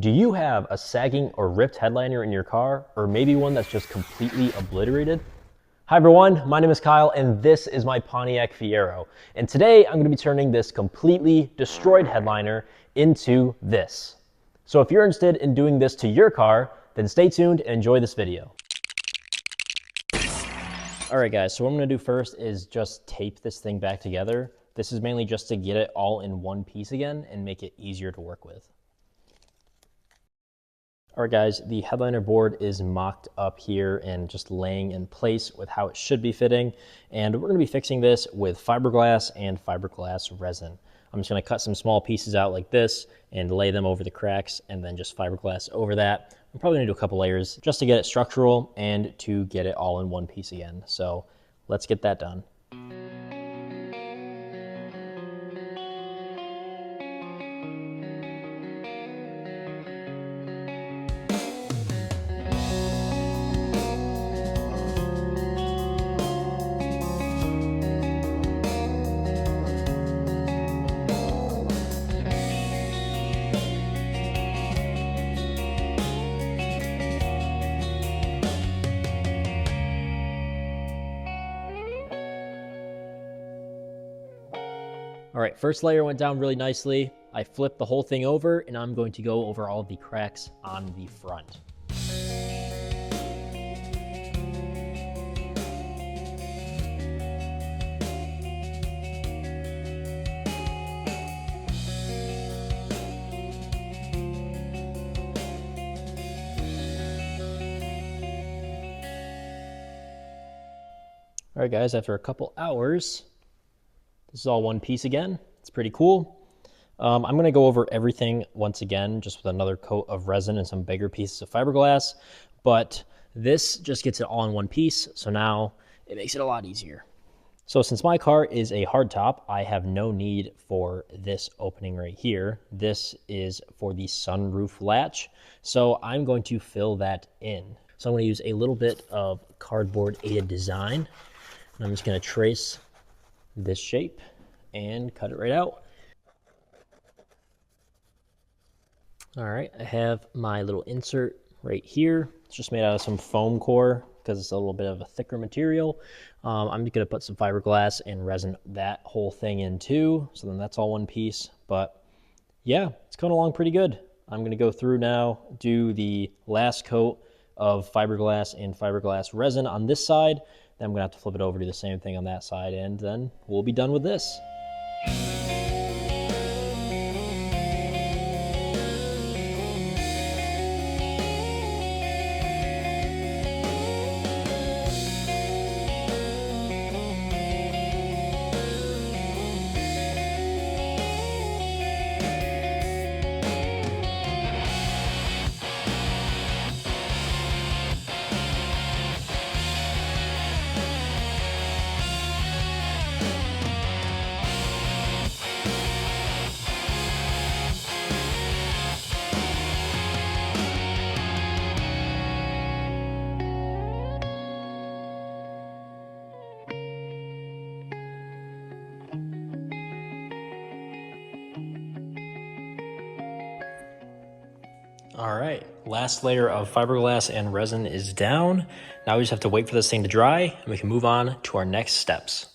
Do you have a sagging or ripped headliner in your car, or maybe one that's just completely obliterated? Hi everyone, my name is Kyle and this is my Pontiac Fiero. And today I'm going to be turning this completely destroyed headliner into this. So if you're interested in doing this to your car, then stay tuned and enjoy this video. Alright guys, so what I'm going to do first is just tape this thing back together. This is mainly just to get it all in one piece again and make it easier to work with. Alright guys, the headliner board is mocked up here and just laying in place with how it should be fitting. And we're going to be fixing this with fiberglass and fiberglass resin. I'm just going to cut some small pieces out like this and lay them over the cracks and then just fiberglass over that. I'm probably going to do a couple layers just to get it structural and to get it all in one piece again. So let's get that done. All right, first layer went down really nicely. I flipped the whole thing over and I'm going to go over all of the cracks on the front. All right guys, after a couple hours, this is all one piece again. It's pretty cool. I'm going to go over everything once again, just with another coat of resin and some bigger pieces of fiberglass. But this just gets it all in one piece, so now it makes it a lot easier. So since my car is a hardtop, I have no need for this opening right here. This is for the sunroof latch. So I'm going to fill that in. So I'm going to use a little bit of cardboard aided design. And I'm just going to trace this shape and cut it right out. All right, I have my little insert right here. It's just made out of some foam core because it's a little bit of a thicker material. I'm just gonna put some fiberglass and resin that whole thing in too, so then that's all one piece. But yeah, it's coming along pretty good. I'm gonna go through now, do the last coat of fiberglass and fiberglass resin on this side. Then I'm gonna have to flip it over, do the same thing on that side, and then we'll be done with this. All right, last layer of fiberglass and resin is down. Now we just have to wait for this thing to dry and we can move on to our next steps.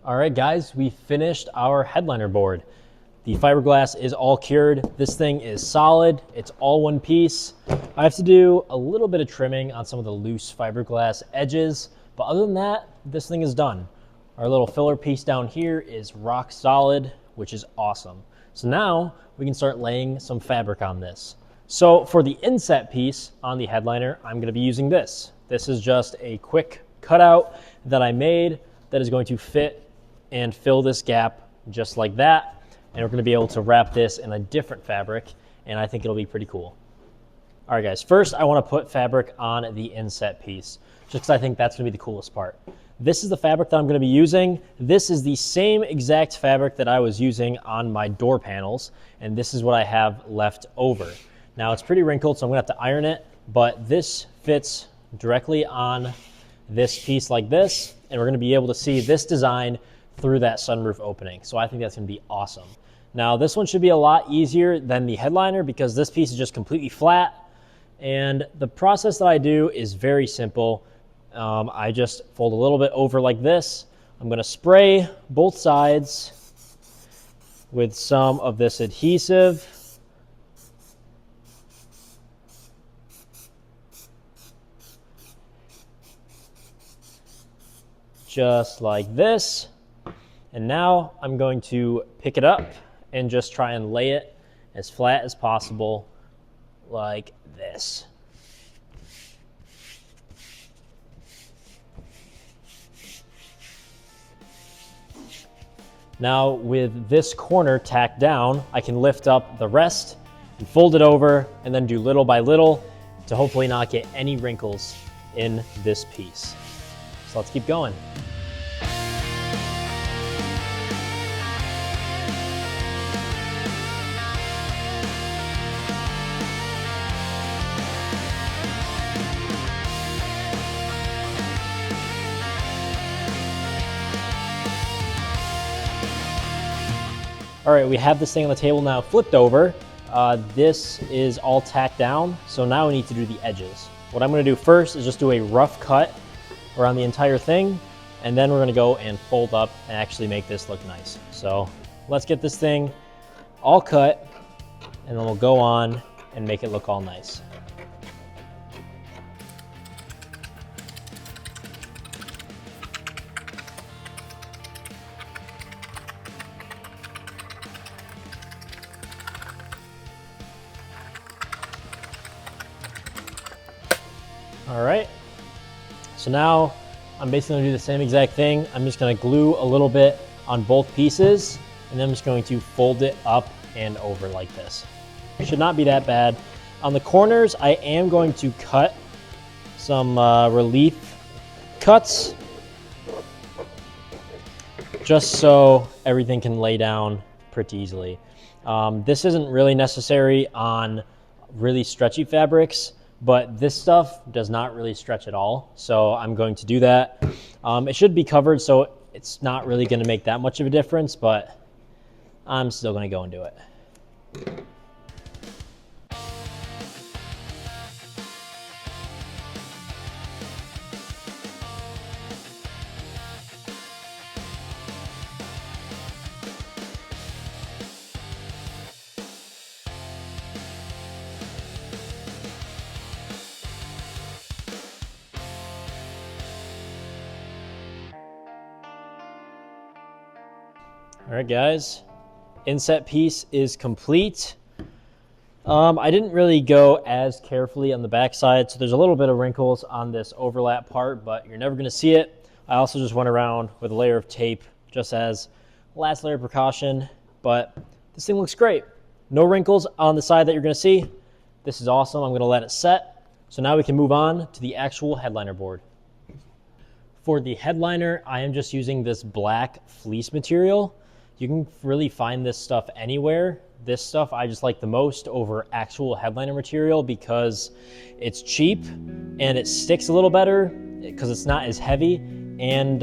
All right, guys, we finished our headliner board. The fiberglass is all cured. This thing is solid. It's all one piece. I have to do a little bit of trimming on some of the loose fiberglass edges, but other than that, this thing is done. Our little filler piece down here is rock solid, which is awesome. So now we can start laying some fabric on this. So for the inset piece on the headliner, I'm going to be using this. This is just a quick cutout that I made that is going to fit and fill this gap just like that. And we're going to be able to wrap this in a different fabric, and I think it'll be pretty cool. All right, guys, first I want to put fabric on the inset piece, just because I think that's going to be the coolest part. This is the fabric that I'm going to be using. This is the same exact fabric that I was using on my door panels, and this is what I have left over. Now it's pretty wrinkled, so I'm going to have to iron it, but this fits directly on this piece like this, and we're going to be able to see this design through that sunroof opening. So I think that's going to be awesome. Now this one should be a lot easier than the headliner because this piece is just completely flat. And the process that I do is very simple. I just fold a little bit over like this. I'm going to spray both sides with some of this adhesive. Just like this. And now I'm going to pick it up and just try and lay it as flat as possible like this. Now with this corner tacked down, I can lift up the rest and fold it over and then do little by little to hopefully not get any wrinkles in this piece. So let's keep going. All right, we have this thing on the table now flipped over. This is all tacked down, so now we need to do the edges. What I'm gonna do first is just do a rough cut around the entire thing, and then we're gonna go and fold up and actually make this look nice. So let's get this thing all cut, and then we'll go on and make it look all nice. All right, so now I'm basically gonna do the same exact thing. I'm just gonna glue a little bit on both pieces, and then I'm just going to fold it up and over like this. It should not be that bad. On the corners, I am going to cut some relief cuts, just so everything can lay down pretty easily. This isn't really necessary on really stretchy fabrics, but this stuff does not really stretch at all, so I'm going to do that. It should be covered, so it's not really going to make that much of a difference, but I'm still going to go and do it. All right, guys, inset piece is complete. I didn't really go as carefully on the backside, so there's a little bit of wrinkles on this overlap part, but you're never gonna see it. I also just went around with a layer of tape just as last layer of precaution, but this thing looks great. No wrinkles on the side that you're gonna see. This is awesome. I'm gonna let it set. So now we can move on to the actual headliner board. For the headliner, I am just using this black fleece material. You can really find this stuff anywhere. This stuff I just like the most over actual headliner material because it's cheap and it sticks a little better because it's not as heavy, and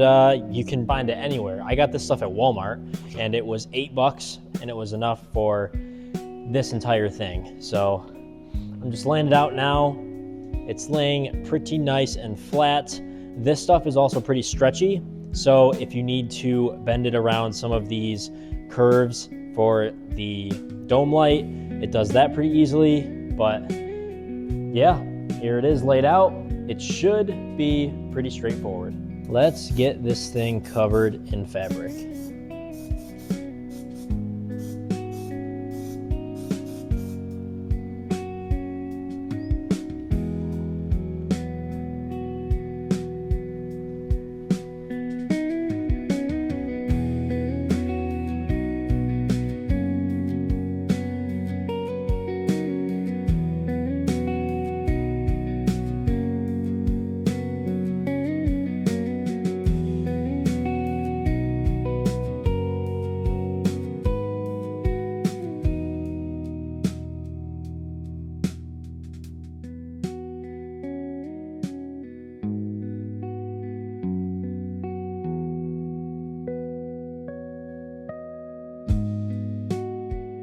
you can find it anywhere. I got this stuff at Walmart and it was $8 and it was enough for this entire thing. So I'm just laying it out now. It's laying pretty nice and flat. This stuff is also pretty stretchy, so if you need to bend it around some of these curves for the dome light, it does that pretty easily. But yeah, here it is laid out. It should be pretty straightforward. Let's get this thing covered in fabric.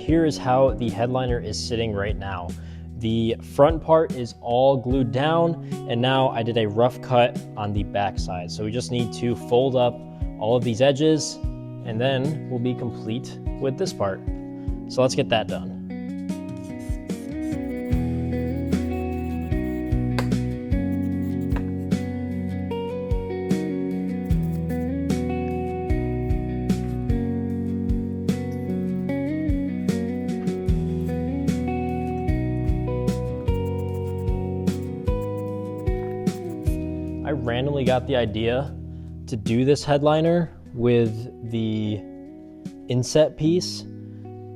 here is how the headliner is sitting right now. The front part is all glued down, and now I did a rough cut on the back side. So we just need to fold up all of these edges, and then we'll be complete with this part. So let's get that done. I randomly got the idea to do this headliner with the inset piece.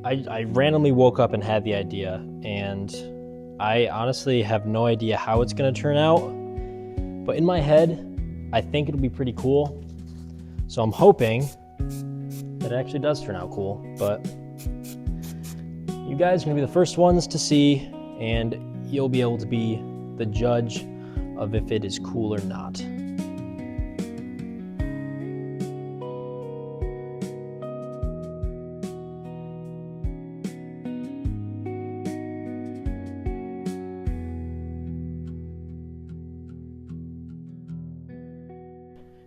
I randomly woke up and had the idea, and I honestly have no idea how it's gonna turn out, but in my head, I think it'll be pretty cool. So I'm hoping that it actually does turn out cool, but you guys are gonna be the first ones to see, and you'll be able to be the judge of if it is cool or not.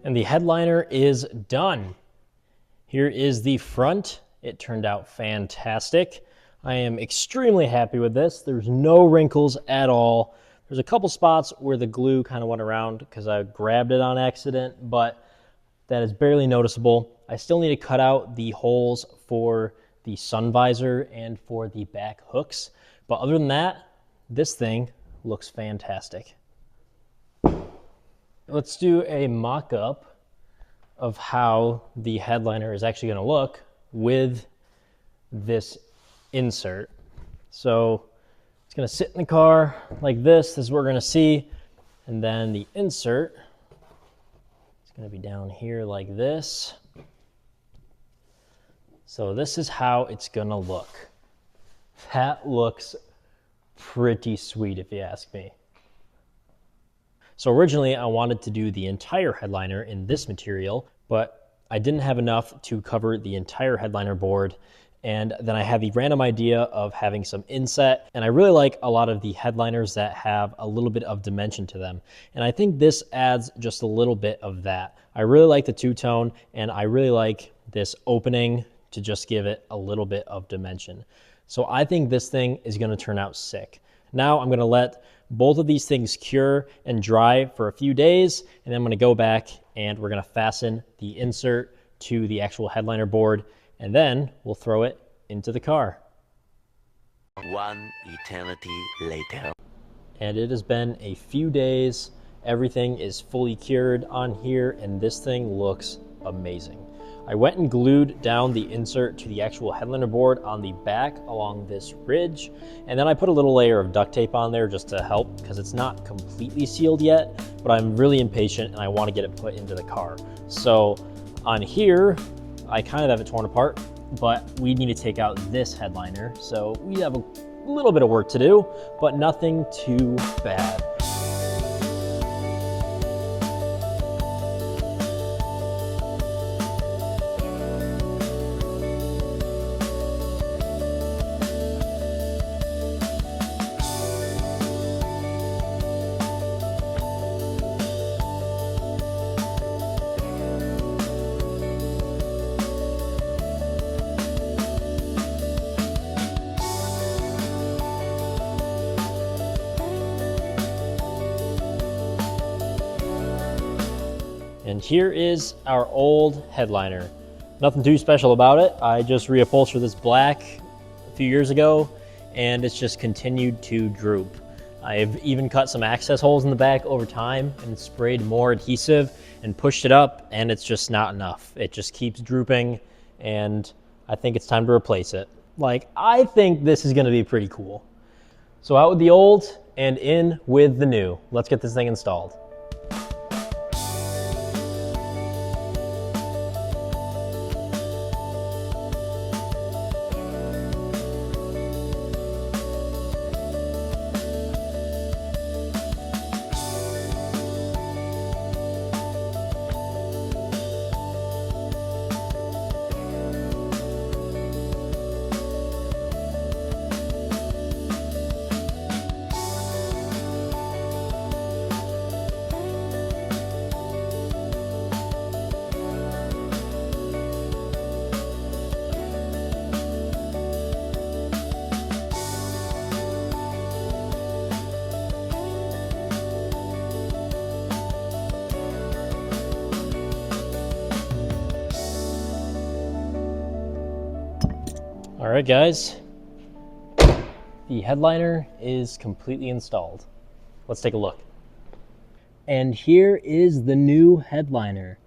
And the headliner is done. Here is the front. It turned out fantastic. I am extremely happy with this. There's no wrinkles at all. There's a couple spots where the glue kind of went around because I grabbed it on accident, but that is barely noticeable. I still need to cut out the holes for the sun visor and for the back hooks. But other than that, this thing looks fantastic. Let's do a mock-up of how the headliner is actually going to look with this insert. So it's going to sit in the car like this. This is what we're going to see. And then the insert is going to be down here like this. So this is how it's going to look. That looks pretty sweet if you ask me. So originally I wanted to do the entire headliner in this material, but I didn't have enough to cover the entire headliner board. And then I had the random idea of having some inset, and I really like a lot of the headliners that have a little bit of dimension to them. And I think this adds just a little bit of that. I really like the two-tone, and I really like this opening to just give it a little bit of dimension. So I think this thing is gonna turn out sick. Now I'm gonna let both of these things cure and dry for a few days, and then I'm gonna go back and we're gonna fasten the insert to the actual headliner board, and then we'll throw it into the car. One eternity later. And it has been a few days. Everything is fully cured on here, and this thing looks amazing. I went and glued down the insert to the actual headliner board on the back along this ridge, and then I put a little layer of duct tape on there just to help because it's not completely sealed yet, but I'm really impatient and I want to get it put into the car. So on here, I kind of have it torn apart, but we need to take out this headliner. So we have a little bit of work to do, but nothing too bad. And here is our old headliner. Nothing too special about it. I just reupholstered this black a few years ago, and it's just continued to droop. I've even cut some access holes in the back over time and sprayed more adhesive and pushed it up, and it's just not enough. It just keeps drooping, and I think it's time to replace it. Like, I think this is gonna be pretty cool. So out with the old and in with the new. Let's get this thing installed. All right, guys. The headliner is completely installed. Let's take a look. And here is the new headliner.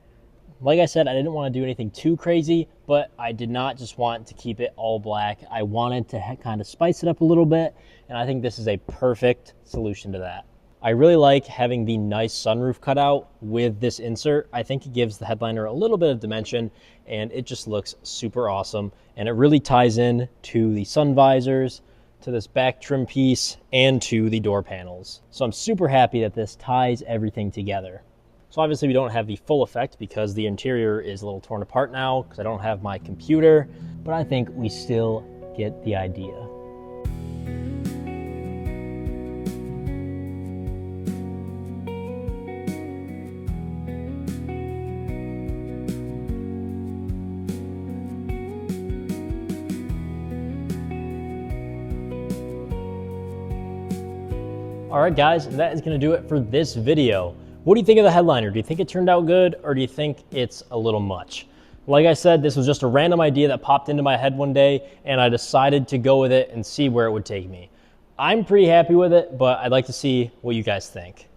Like I said, I didn't want to do anything too crazy, but I did not just want to keep it all black. I wanted to kind of spice it up a little bit, and I think this is a perfect solution to that. I really like having the nice sunroof cut out with this insert. I think it gives the headliner a little bit of dimension, and it just looks super awesome. And it really ties in to the sun visors, to this back trim piece, and to the door panels. So I'm super happy that this ties everything together. So obviously we don't have the full effect because the interior is a little torn apart now because I don't have my computer, but I think we still get the idea. All right, guys, that is gonna do it for this video. What do you think of the headliner? Do you think it turned out good, or do you think it's a little much? Like I said, this was just a random idea that popped into my head one day, and I decided to go with it and see where it would take me. I'm pretty happy with it, but I'd like to see what you guys think.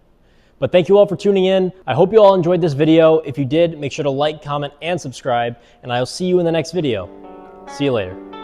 But thank you all for tuning in. I hope you all enjoyed this video. If you did, make sure to like, comment, and subscribe, and I'll see you in the next video. See you later.